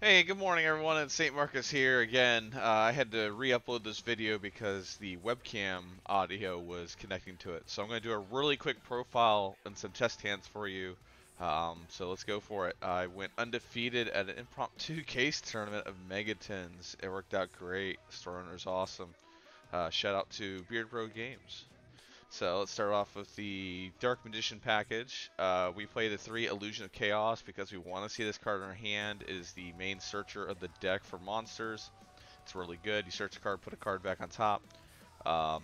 Hey, good morning everyone, it's St. Marcus here again. I had to re-upload this video because the webcam audio was connecting to it. So I'm going to do a really quick profile and some test hands for you. So let's go for it. I went undefeated at an impromptu case tournament of Megatons. It worked out great. Store owner's awesome. Shout out to Beard Bro Games. So let's start off with the Dark Magician package. We play the 3 Illusion of Chaos because we want to see this card in our hand. It is the main searcher of the deck for monsters. It's really good. You search a card, put a card back on top. Um,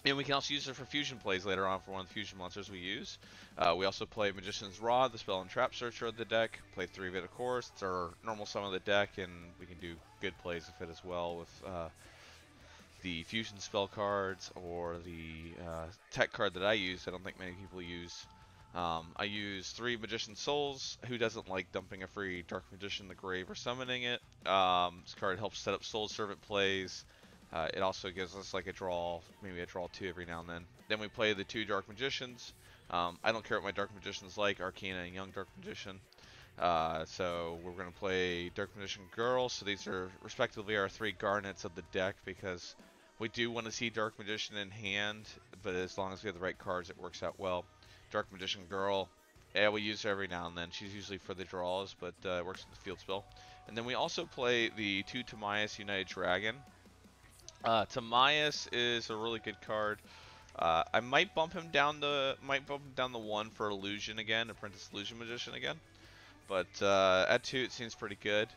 and we can also use it for fusion plays later on for one of the fusion monsters we use. We also play Magician's Rod, the spell and trap searcher of the deck. Play 3 of it, of course. It's our normal summon of the deck, and we can do good plays with it as well with the fusion spell cards or the tech card that I use. I don't think many people use. I use 3 Magician Souls. Who doesn't like dumping a free Dark Magician in the grave or summoning it? This card helps set up Soul Servant plays. It also gives us like a draw, maybe a draw 2 every now and then. Then we play the 2 Dark Magicians. I don't care what my Dark Magicians like, Arcana and Young Dark Magician. So we're going to play Dark Magician Girl. So these are respectively our 3 Garnets of the deck because we do want to see Dark Magician in hand, but as long as we have the right cards, it works out well. Dark Magician Girl, yeah, we use her every now and then. She's usually for the draws, but it works with the field spell. And then we also play the 2 Timaeus United Dragon. Timaeus is a really good card. I might bump him down the 1 for Illusion again, Apprentice Illusion Magician again. But at 2 it seems pretty good.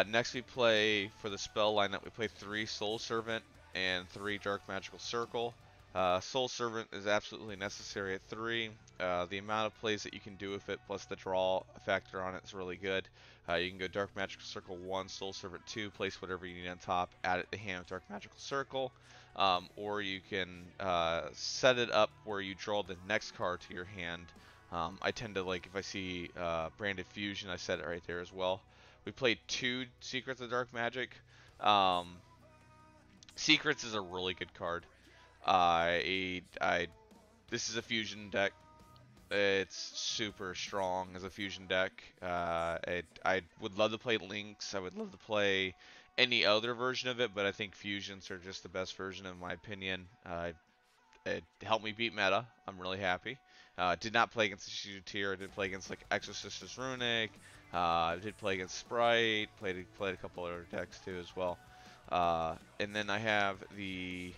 Next we play, for the spell lineup, we play 3 Soul Servant and 3 Dark Magical Circle. Soul Servant is absolutely necessary at 3. The amount of plays that you can do with it plus the draw factor on it is really good. You can go Dark Magical Circle 1, Soul Servant 2, place whatever you need on top, add it to hand with Dark Magical Circle. Or you can set it up where you draw the next card to your hand. I tend to, like, if I see Branded Fusion, I set it right there as well. We played 2 Secrets of Dark Magic. Secrets is a really good card. This is a fusion deck. It's super strong as a fusion deck. I would love to play Lynx. I would love to play any other version of it, but I think fusions are just the best version in my opinion. It helped me beat meta. I'm really happy. Did not play against the Shishu tier. I did play against like Exorcist's Runic. I did play against Sprite. Played a couple other decks too as well. And then I have the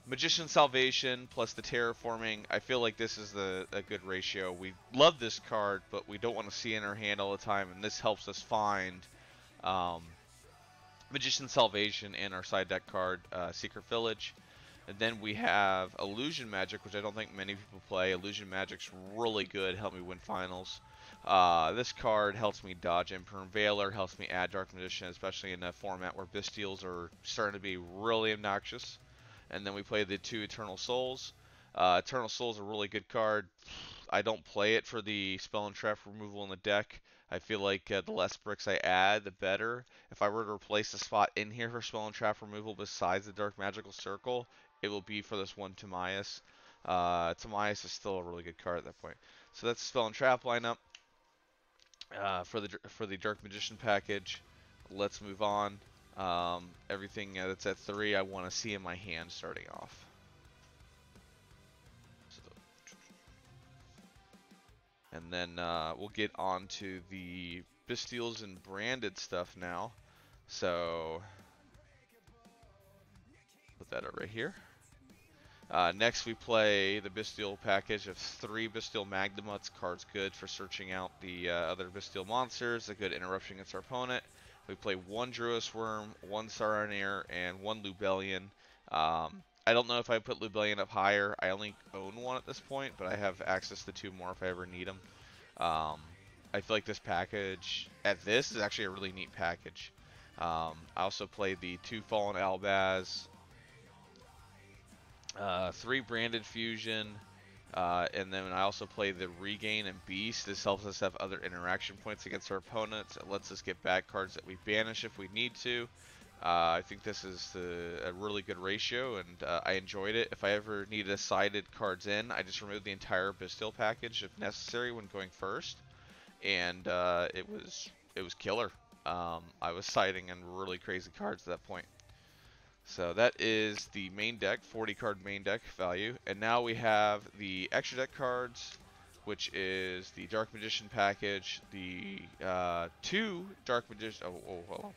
Magician Salvation plus the Terraforming. I feel like this is a good ratio. We love this card, but we don't want to see in our hand all the time, and this helps us find Magician Salvation and our side deck card, Secret Village. And then we have Illusion Magic, which I don't think many people play. Illusion Magic's really good, helped me win finals. This card helps me dodge Emperor Veiler, helps me add Dark Magician, especially in a format where Bystials are starting to be really obnoxious. And then we play the 2 Eternal Souls. Eternal Souls is a really good card. I don't play it for the spell and trap removal in the deck. I feel like the less bricks I add, the better. If I were to replace a spot in here for spell and trap removal besides the Dark Magical Circle, it will be for this 1 Timaeus. Timaeus is still a really good card at that point. So that's the spell and trap lineup for the Dark Magician package. Let's move on. Everything that's at 3 I want to see in my hand starting off. So, and then we'll get on to the Bystials and branded stuff now. So put that over here. Next we play the Bystial package of 3 Bystial Magdamuts. Card's good for searching out the other Bystial monsters. A good interruption against our opponent. We play 1 Druis Worm, 1 Saronir, and 1 Lubellion. I don't know if I put Lubellion up higher. I only own 1 at this point, but I have access to 2 more if I ever need them. I feel like this package, at this, is actually a really neat package. I also play the 2 Fallen Albaz, 3 Branded Fusion, and then I also play the Regain and Beast. This helps us have other interaction points against our opponents. It lets us get back cards that we banish if we need to. I think this is a really good ratio, and I enjoyed it. If I ever needed a sided cards in, I just removed the entire Bystial package if necessary when going first, and it it was killer. I was siding in really crazy cards at that point. So that is the main deck, 40 card main deck value. And now we have the extra deck cards, which is the Dark Magician package, the 2 Dark Magician. Hold on.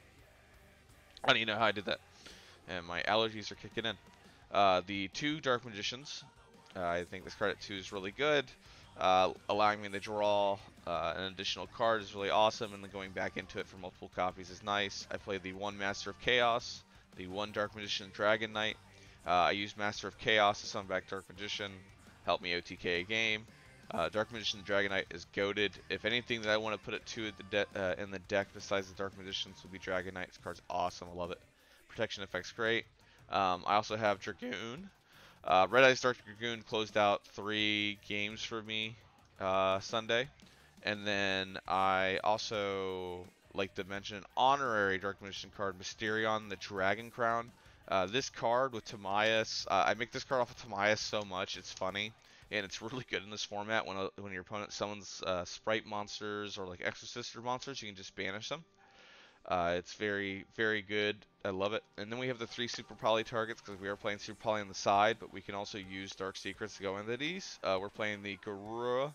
I don't even know how I did that. And my allergies are kicking in. The 2 Dark Magicians. I think this card at 2 is really good. Allowing me to draw an additional card is really awesome, and then going back into it for multiple copies is nice. I played the 1 Master of Chaos, the 1 Dark Magician Dragon Knight. I used Master of Chaos to summon back Dark Magician, help me OTK a game. Dark Magician Dragon Knight is goated. If anything that I want to put it to in the deck besides the Dark Magicians would be Dragon Knight. This card's awesome. I love it. Protection effect's great. I also have Dragoon. Red Eyes Dark Dragoon closed out 3 games for me Sunday. And then I also like to mention an honorary Dark Magician card, Mysterion the Dragon Crown. This card with Timaeus, I make this card off of Timaeus so much, it's funny. And it's really good in this format when your opponent summons sprite monsters or like Exorcister monsters, you can just banish them. It's very, very good. I love it. And then we have the 3 Super Poly targets because we are playing Super Poly on the side, but we can also use Dark Secrets to go into these. We're playing the Garura,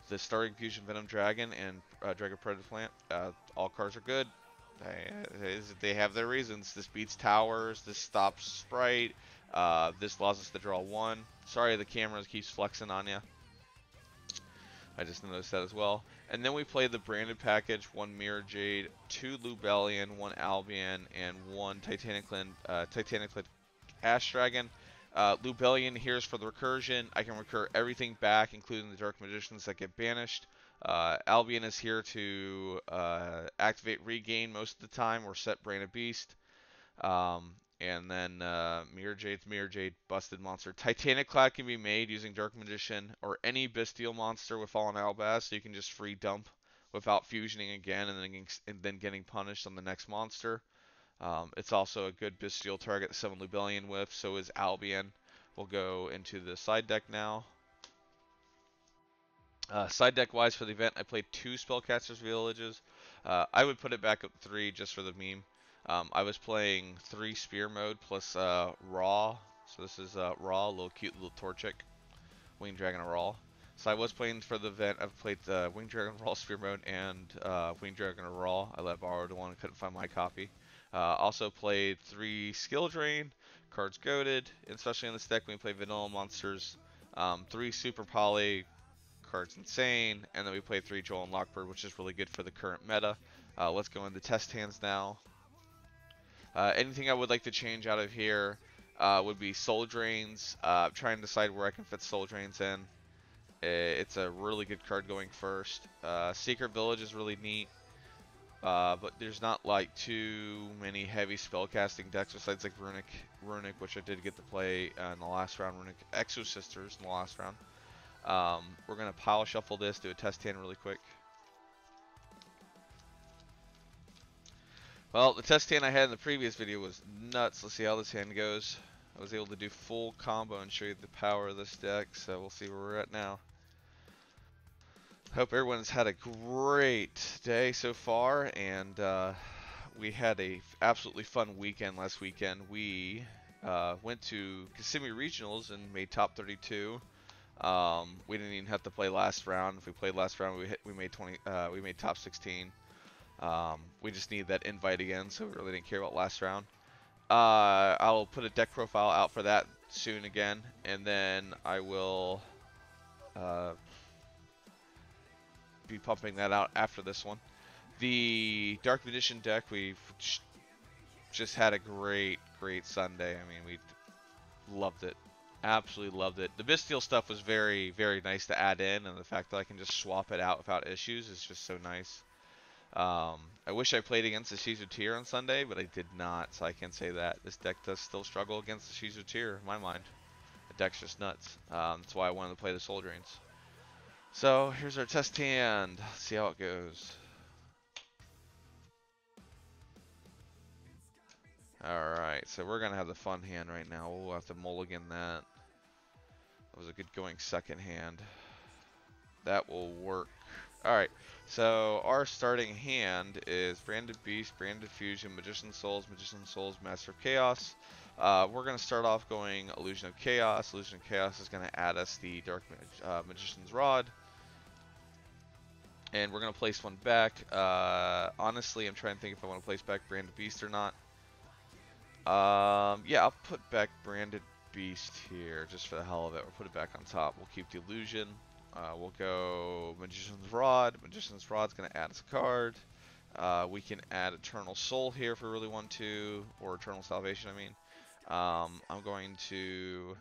the Starting Fusion Venom Dragon, and Dragon Predator Plant. All cards are good. They have their reasons. This beats towers. This stops sprite. This allows us to draw 1. Sorry, the camera keeps flexing on you. I just noticed that as well. And then we play the branded package, 1 Mirror Jade, 2 Lubellion, 1 Albion, and 1 Titaniclid Ash Dragon. Lubellion here is for the recursion. I can recur everything back, including the Dark Magicians that get banished. Albion is here to activate Regain most of the time or set Branded Beast. And then Mirror Jade, Busted Monster. Titaniclad can be made using Dark Magician or any Bestial monster with Fallen Albaz, so you can just free dump without fusioning again and then getting punished on the next monster. It's also a good Bestial target to summon Lubellion with, so is Albion. We'll go into the side deck now. Side deck wise for the event, I played 2 Spellcasters Villages. I would put it back up 3 just for the meme. I was playing 3 Spear mode plus Raw. So this is Raw, little cute little Torchic, Winged Dragon Raw. So I was playing for the event. I've played the Winged Dragon Raw Spear mode and Winged Dragon Raw. I let borrowed one and couldn't find my copy. Also played 3 Skill Drain, cards goaded, especially in this deck when we play vanilla monsters. 3 Super Poly, cards insane, and then we played 3 Joel and Lockbird, which is really good for the current meta. Let's go into test hands now. Anything I would like to change out of here would be Soul Drains. Trying to decide where I can fit Soul Drains in. It's a really good card going first. Secret Village is really neat, but there's not like too many heavy spellcasting decks besides like Runic, which I did get to play in the last round. Runic Exosisters in the last round. We're gonna pile shuffle this, do a test hand really quick. Well, the test hand I had in the previous video was nuts. Let's see how this hand goes. I was able to do full combo and show you the power of this deck, so we'll see where we're at now. Hope everyone's had a great day so far, and we had a absolutely fun weekend last weekend. We went to Kissimmee Regionals and made top 32. We didn't even have to play last round. If we played last round, we made top 16. We just need that invite again, so we really didn't care about last round. I'll put a deck profile out for that soon again, and then I will be pumping that out after this one. The Dark Magician deck, we've just had a great Sunday. I mean, we loved it. Absolutely loved it. The Bestial stuff was very, very nice to add in, and the fact that I can just swap it out without issues is just so nice. I wish I played against the Shizu Tier on Sunday, but I did not, so I can't say that. This deck does still struggle against the Shizu Tier, in my mind. The deck's just nuts. That's why I wanted to play the Soul Drains. So, here's our test hand. Let's see how it goes. Alright, so we're going to have the fun hand right now. We'll have to mulligan that. That was a good going second hand. That will work. Alright, so our starting hand is Branded Beast, Branded Fusion, Magician Souls, Master of Chaos. We're going to start off going Illusion of Chaos. Illusion of Chaos is going to add us the Magician's Rod. And we're going to place one back. Honestly, I'm trying to think if I want to place back Branded Beast or not. Yeah, I'll put back Branded Beast here, just for the hell of it. We'll put it back on top. We'll keep the Illusion. We'll go Magician's Rod. Magician's Rod's going to add us a card. We can add Eternal Soul here if we really want to, or Eternal Salvation, I mean. I'm going to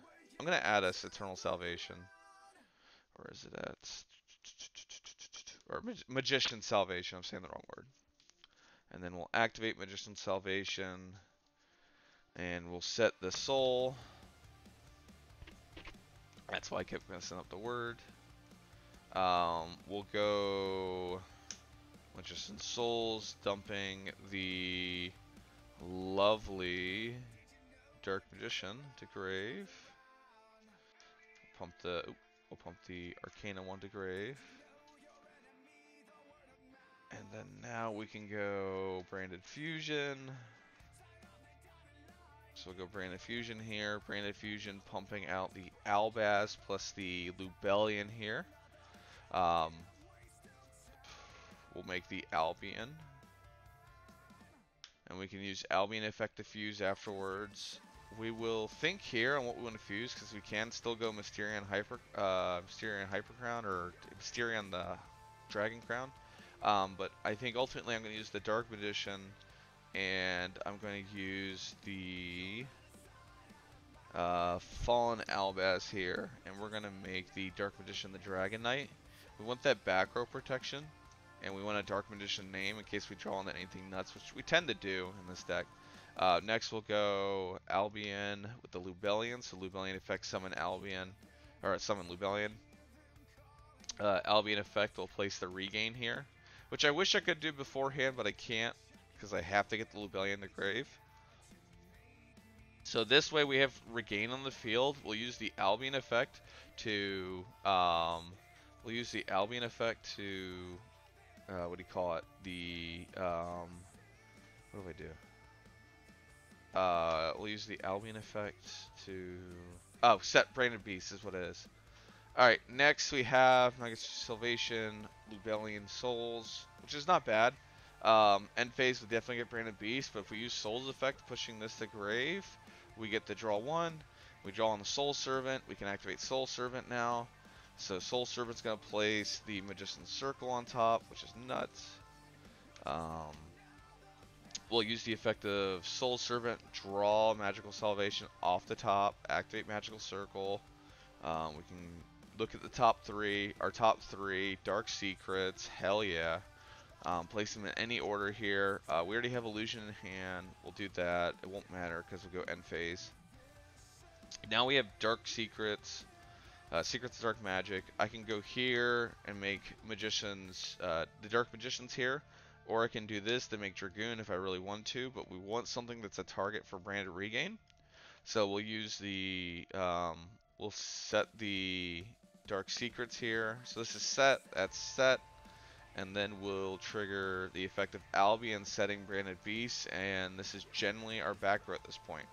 add us Eternal Salvation. Where is it at? Or Magician Salvation, I'm saying the wrong word. And then we'll activate Magician Salvation. And we'll set the soul. That's why I kept messing up the word. We'll go Magician Souls, dumping the lovely Dark Magician to grave. We'll pump the Arcana one to grave. And then now we can go Branded Fusion. So we'll go Branded Fusion here. Branded Fusion pumping out the Albaz plus the Lubellion here. We'll make the Albion. And we can use Albion effect to fuse afterwards. We will think here on what we want to fuse, because we can still go Mysterion Hypercrown or Mysterion the Dragon Crown. But I think ultimately I'm going to use the Dark Magician, and I'm going to use the Fallen Albaz here, and we're going to make the Dark Magician the Dragon Knight. We want that back row protection, and we want a Dark Magician name in case we draw on anything nuts, which we tend to do in this deck. Next we'll go Albion with the Lubellion, so Lubellion effect summon Albion, or summon Lubellion. Albion effect will place the Regain here, which I wish I could do beforehand, but I can't, because I have to get the Lubellion to grave. So this way we have Regain on the field. We'll use the Albion effect to, what do you call it? What do I do? We'll use the Albion effect to, set Branded Beast is what it is. Alright, next we have Magician Salvation, Lubellion Souls, which is not bad. End phase would definitely get Branded Beast, but if we use Souls effect, pushing this to grave, we get to draw one. We draw on the Soul Servant. We can activate Soul Servant now. So Soul Servant's going to place the Magician's Circle on top, which is nuts. We'll use the effect of Soul Servant, draw Magical Salvation off the top, activate Magical Circle. We can look at the top three, our top three, Dark Secrets, hell yeah. Place them in any order here. We already have Illusion in hand. We'll do that. It won't matter because we'll go end phase. Now we have Dark Secrets. Secrets of Dark Magic. I can go here and make Magicians, the Dark Magicians here. Or I can do this to make Dragoon if I really want to. But we want something that's a target for Branded Regain. So we'll use the, we'll set the Dark Secrets here. So this is set. That's set. And then we'll trigger the effect of Albion setting Branded Beast, and this is generally our back row at this point.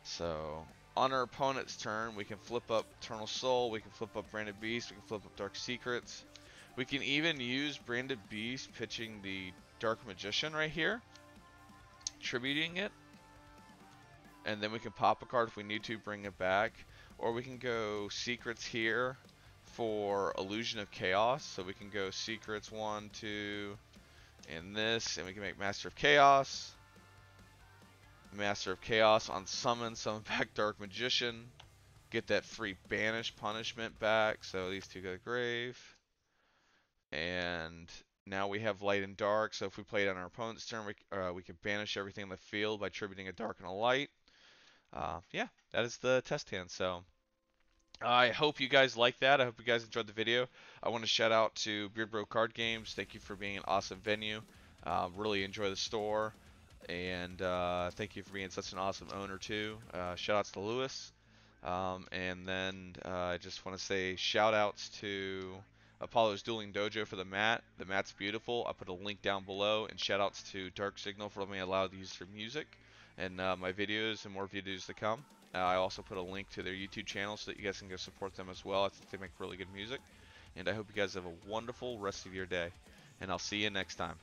So on our opponent's turn, we can flip up Eternal Soul, we can flip up Branded Beast, we can flip up Dark Secrets. We can even use Branded Beast pitching the Dark Magician right here, tributing it, and then we can pop a card if we need to, bring it back. Or we can go Secrets here for Illusion of Chaos. So we can go Secrets 1, 2, and this, and we can make Master of Chaos. Master of Chaos on summon back Dark Magician. Get that free banish punishment back. So these two go to grave. And now we have Light and Dark. So if we play it on our opponent's turn, we can banish everything in the field by tributing a Dark and a Light. Yeah, that is the test hand. So I hope you guys like that. I hope you guys enjoyed the video. I want to shout out to Beard Bro Card Games. Thank you for being an awesome venue. Really enjoy the store, and thank you for being such an awesome owner too. Shout outs to Lewis. And then I just want to say shout outs to Apollo's Dueling Dojo for the mat. The mat's beautiful. I put a link down below, and shout outs to Dark Signal for letting me allow to use their music and my videos and more videos to come. I also put a link to their YouTube channel so that you guys can go support them as well. I think they make really good music. And I hope you guys have a wonderful rest of your day. And I'll see you next time.